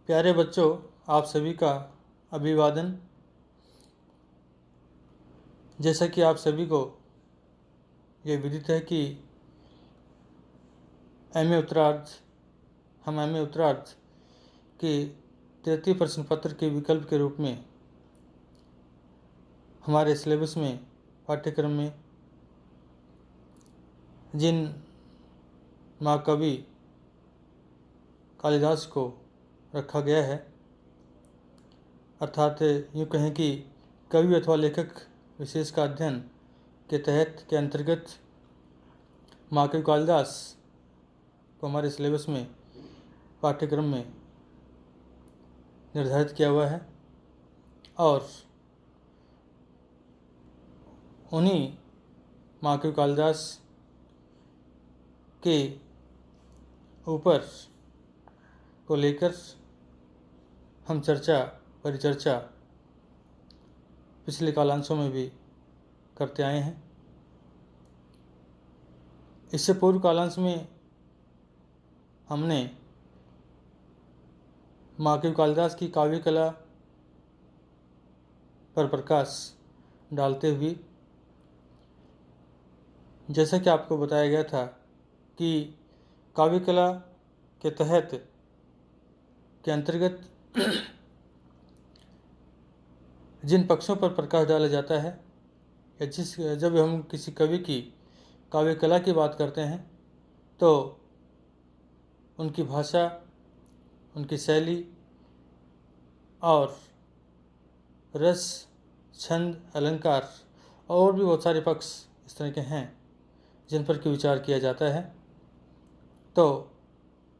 प्यारे बच्चों, आप सभी का अभिवादन। जैसा कि आप सभी को ये विदित है कि हम एम ए उत्तरार्ध के तृतीय प्रश्न पत्र के विकल्प के रूप में हमारे सिलेबस में पाठ्यक्रम में जिन महाकवि कालिदास को रखा गया है, अर्थात यूँ कहें कि कवि अथवा लेखक विशेष का अध्ययन के अंतर्गत महाकवि कालिदास को हमारे सिलेबस में पाठ्यक्रम में निर्धारित किया हुआ है और उन्हीं महाकवि कालिदास के ऊपर को लेकर हम परिचर्चा पिछले कालांशों में भी करते आए हैं। इससे पूर्व कालांश में हमने महाकवि कालिदास की काव्य कला पर प्रकाश डालते हुए जैसा कि आपको बताया गया था कि काव्य कला के तहत के अंतर्गत जिन पक्षों पर प्रकाश डाला जाता है या जब हम किसी कवि की काव्य कला की बात करते हैं तो उनकी भाषा, उनकी शैली और रस, छंद, अलंकार और भी बहुत सारे पक्ष इस तरह के हैं जिन पर कि विचार किया जाता है। तो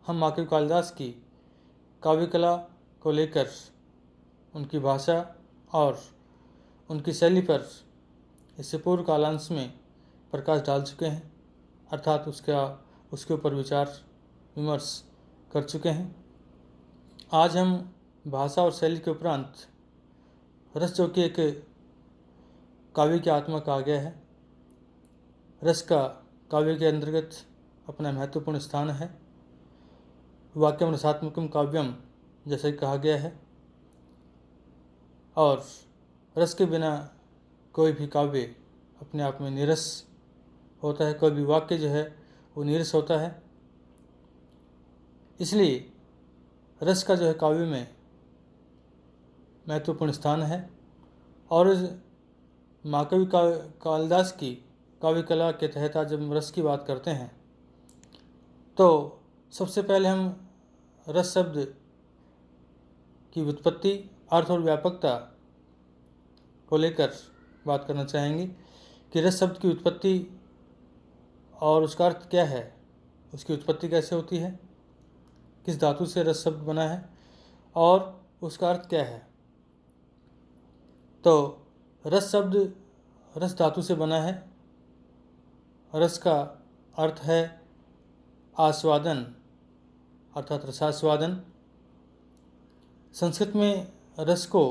हम महाकवि कालिदास की काव्य कला को लेकर उनकी भाषा और उनकी शैली पर इससे पूर्व कालांश में प्रकाश डाल चुके हैं, अर्थात उसके ऊपर विचार विमर्श कर चुके हैं। आज हम भाषा और शैली के उपरांत रस, जो कि एक काव्य की आत्मा कहा गया है, रस का काव्य के अंतर्गत अपना महत्वपूर्ण स्थान है। वाक्यम रसात्मकम काव्यम जैसा कि कहा गया है, और रस के बिना कोई भी काव्य अपने आप में नीरस होता है, कोई भी वाक्य जो है वो नीरस होता है। इसलिए रस का जो है काव्य में महत्वपूर्ण स्थान है। और महाकवि कालिदास की काव्य कला के तहत आज जब रस की बात करते हैं तो सबसे पहले हम रस शब्द की व्युत्पत्ति, अर्थ और व्यापकता को लेकर बात करना चाहेंगे कि रस शब्द की उत्पत्ति और उसका अर्थ क्या है, उसकी उत्पत्ति कैसे होती है, किस धातु से रस शब्द बना है और उसका अर्थ क्या है। तो रस शब्द रस धातु से बना है। रस का अर्थ है आस्वादन, अर्थात रसास्वादन। संस्कृत में रस को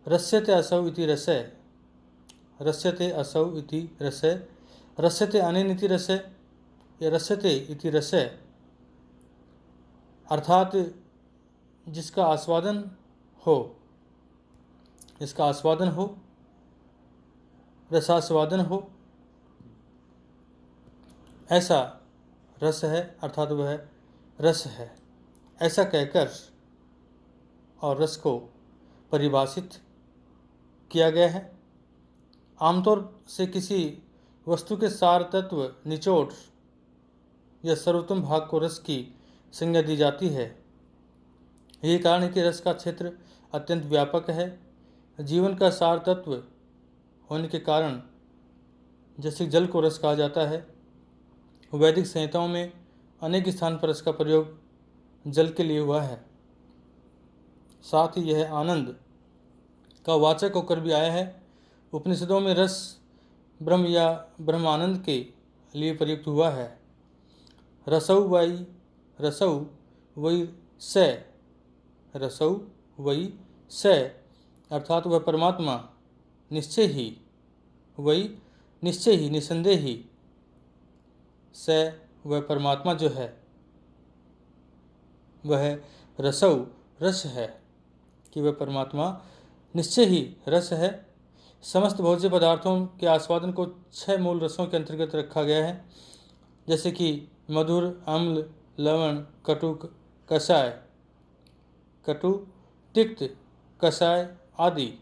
रस्यते असौ इति रसय, रस्यते असौ इति रसय, रस्यते अनेन इति रसय या रस्यते इति रसय, अर्थात जिसका आस्वादन हो, जिसका आस्वादन हो, रसास्वादन हो, ऐसा रस है, अर्थात वह रस है, ऐसा कहकर और रस को परिभाषित किया गया है। आमतौर से किसी वस्तु के सार तत्व, निचोड़ या सर्वोत्तम भाग को रस की संज्ञा दी जाती है। यही कारण है कि रस का क्षेत्र अत्यंत व्यापक है। जीवन का सार तत्व होने के कारण जैसे जल को रस कहा जाता है, वैदिक संहिताओं में अनेक स्थान पर रस का प्रयोग जल के लिए हुआ है। साथ ही यह आनंद का वाचक होकर भी आया है। उपनिषदों में रस ब्रह्म या ब्रह्मानंद के लिए प्रयुक्त हुआ है। रसौ वै स, रसौ वै स, अर्थात वह परमात्मा निश्चय ही, वही निश्चय ही, निसंदेह ही, स वह परमात्मा जो है, वह रसौ रस है, कि वह परमात्मा निश्चय ही रस है। समस्त भोज्य पदार्थों के आस्वादन को 6 मूल रसों के अंतर्गत रखा गया है, जैसे कि मधुर, अम्ल, लवण, कटु, कषाय, कटु, तिक्त, कषाय आदि।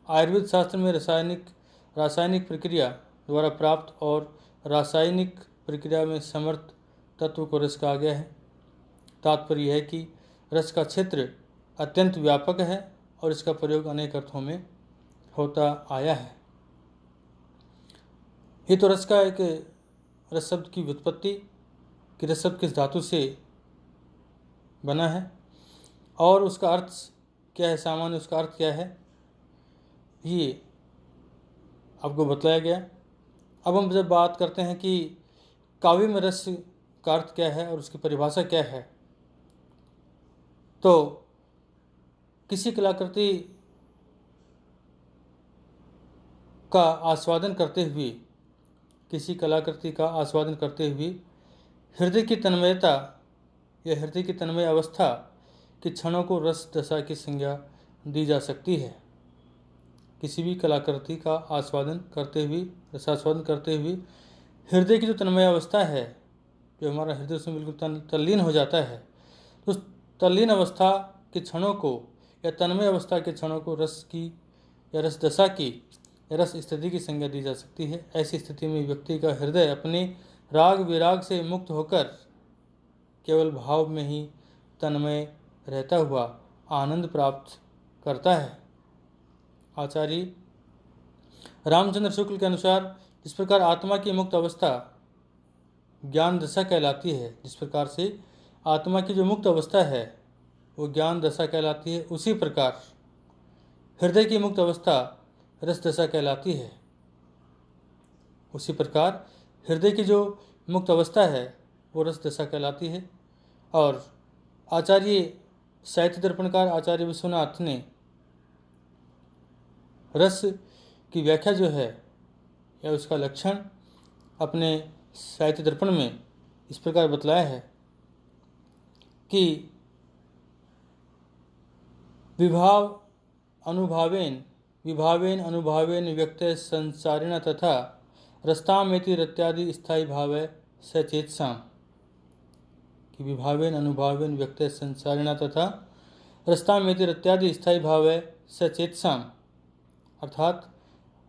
आयुर्वेद शास्त्र में रासायनिक प्रक्रिया द्वारा प्राप्त और रासायनिक प्रक्रिया में समर्थ तत्व को रस कहा गया है। तात्पर्य यह है कि रस का क्षेत्र अत्यंत व्यापक है और इसका प्रयोग अनेक अर्थों में होता आया है। ये तो रस का एक रस शब्द की व्युत्पत्ति कि रस शब्द किस धातु से बना है और उसका अर्थ क्या है, सामान्य उसका अर्थ क्या है, ये आपको बतलाया गया। अब हम जब बात करते हैं कि काव्य में रस का अर्थ क्या है और उसकी परिभाषा क्या है, तो किसी कलाकृति का आस्वादन करते हुए हृदय की तन्मयता या हृदय की तन्मय अवस्था के क्षणों को रस दशा की संज्ञा दी जा सकती है। किसी भी कलाकृति का रसास्वादन करते हुए हृदय की जो तन्मय अवस्था है, जो हमारा हृदय उसमें बिल्कुल तल्लीन हो जाता है, तो उस तल्लीन अवस्था के क्षणों को या तन्मय अवस्था के क्षणों को रस की या रस दशा की या रस स्थिति की संज्ञा दी जा सकती है। ऐसी स्थिति में व्यक्ति का हृदय अपने राग विराग से मुक्त होकर केवल भाव में ही तन्मय रहता हुआ आनंद प्राप्त करता है। आचार्य रामचंद्र शुक्ल के अनुसार जिस प्रकार आत्मा की मुक्त अवस्था ज्ञान दशा कहलाती है, जिस प्रकार से आत्मा की जो मुक्त अवस्था है वो ज्ञान दशा कहलाती है, उसी प्रकार हृदय की मुक्त अवस्था रस दशा कहलाती है। उसी प्रकार हृदय की जो मुक्त अवस्था है वो रस दशा कहलाती है। और आचार्य साहित्य दर्पणकार आचार्य विश्वनाथ ने रस की व्याख्या जो है या उसका लक्षण अपने साहित्य दर्पण में इस प्रकार बतलाया है कि विभावेन अनुभावेन व्यक्ते संसारिण तथा रस्तामेति रत्यादि स्थायी भावे सचेतसाम, कि विभावेन अनुभावेन व्यक्ते संसारिण तथा रस्तामेति रत्यादि स्थायी भावे सचेतसाम, अर्थात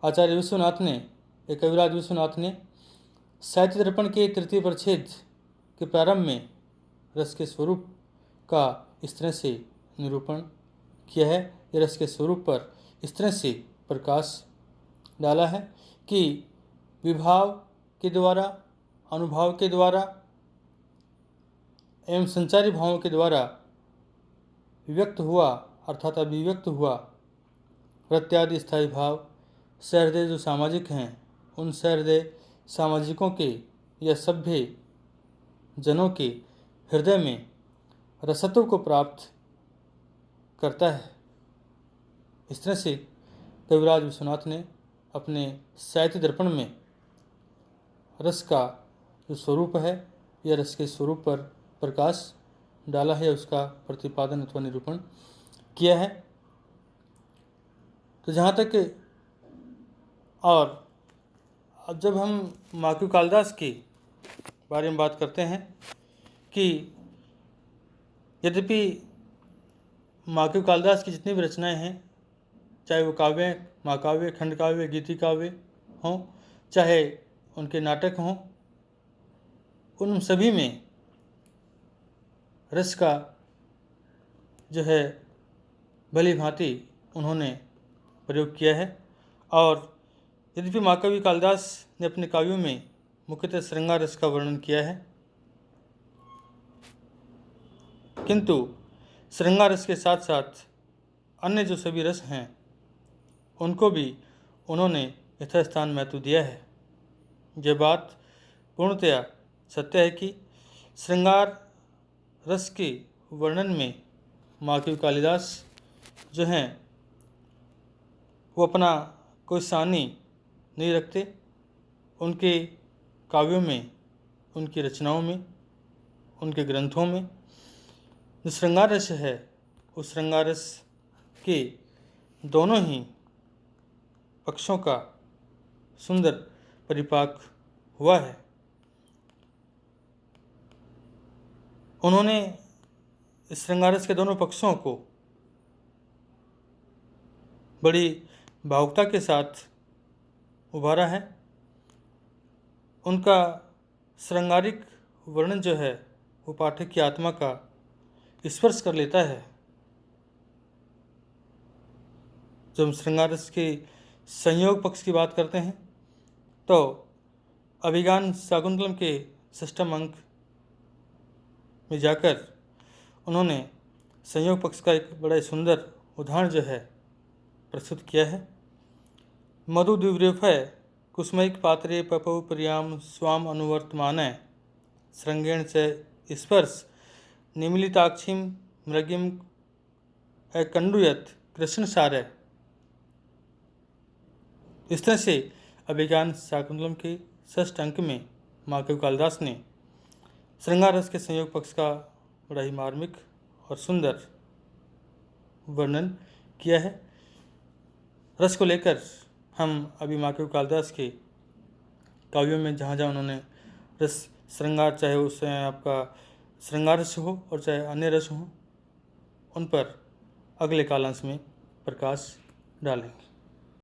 आचार्य विश्वनाथ ने कविराज विश्वनाथ ने साहित्य दर्पण के तृतीय परिच्छेद के प्रारंभ में रस के स्वरूप का इस तरह से निरूपण किया है, ये रस के स्वरूप पर इस तरह से प्रकाश डाला है कि विभाव के द्वारा, अनुभाव के द्वारा एवं संचारी भावों के द्वारा व्यक्त हुआ अर्थात अभिव्यक्त हुआ प्रत्यादि स्थायी भाव सहृदय जो सामाजिक हैं, उन सहृदय सामाजिकों के या सभ्य जनों के हृदय में रसत्व को प्राप्त करता है। इस तरह से कविराज विश्वनाथ ने अपने साहित्य दर्पण में रस का जो स्वरूप है या रस के स्वरूप पर प्रकाश डाला है, उसका प्रतिपादन अथवा निरूपण किया है। तो जहाँ तक और अब जब हम माकू कालिदास के बारे में बात करते हैं कि यद्यपि माकू कालिदास की जितनी भी रचनाएं हैं, चाहे वो काव्य, महाकाव्य, खंड काव्य, गीति काव्य हों, चाहे उनके नाटक हों, उन सभी में रस का जो है भली भांति उन्होंने प्रयोग किया है। और यद्यपि महाकवि कालिदास ने अपने काव्यों में मुख्यतः श्रृंगार रस का वर्णन किया है, किंतु श्रृंगार रस के साथ साथ अन्य जो सभी रस हैं उनको भी उन्होंने यथास्थान महत्व दिया है। यह बात पूर्णतया सत्य है कि श्रृंगार रस के वर्णन में महाकवि कालिदास जो हैं वो अपना कोई सानी नहीं रखते। उनके काव्यों में, उनकी रचनाओं में, उनके ग्रंथों में जो श्रृंगार रस है उस श्रृंगार रस के दोनों ही पक्षों का सुंदर परिपाक हुआ है। उन्होंने इस श्रृंगार रस के दोनों पक्षों को बड़ी भावुकता के साथ उभारा है। उनका श्रृंगारिक वर्णन जो है वो पाठक की आत्मा का स्पर्श कर लेता है। जब हम श्रृंगार रस के संयोग पक्ष की बात करते हैं तो अभिज्ञान शाकुंतलम के 6वें अंक में जाकर उन्होंने संयोग पक्ष का एक बड़ा सुंदर उदाहरण जो है प्रस्तुत किया है। मधु द्विव्रेफय कुसुमैक पात्रे पपौ प्रियाम स्वाम अनुवर्तमानय श्रृंगेण च स्पर्श निमीलिताक्षीं मृगिम अकंडुयत कृष्ण सारय। इस तरह से अभिज्ञान शाकुंतलम के 6 अंक में महाकवि कालिदास ने श्रृंगार रस के संयोग पक्ष का बड़ा ही मार्मिक और सुंदर वर्णन किया है। रस को लेकर हम अभी महाकवि कालिदास के काव्यों में जहाँ जहाँ उन्होंने रस श्रृंगार, चाहे उससे आपका श्रृंगार रस हो और चाहे अन्य रस हो, उन पर अगले कालांश में प्रकाश डालेंगे।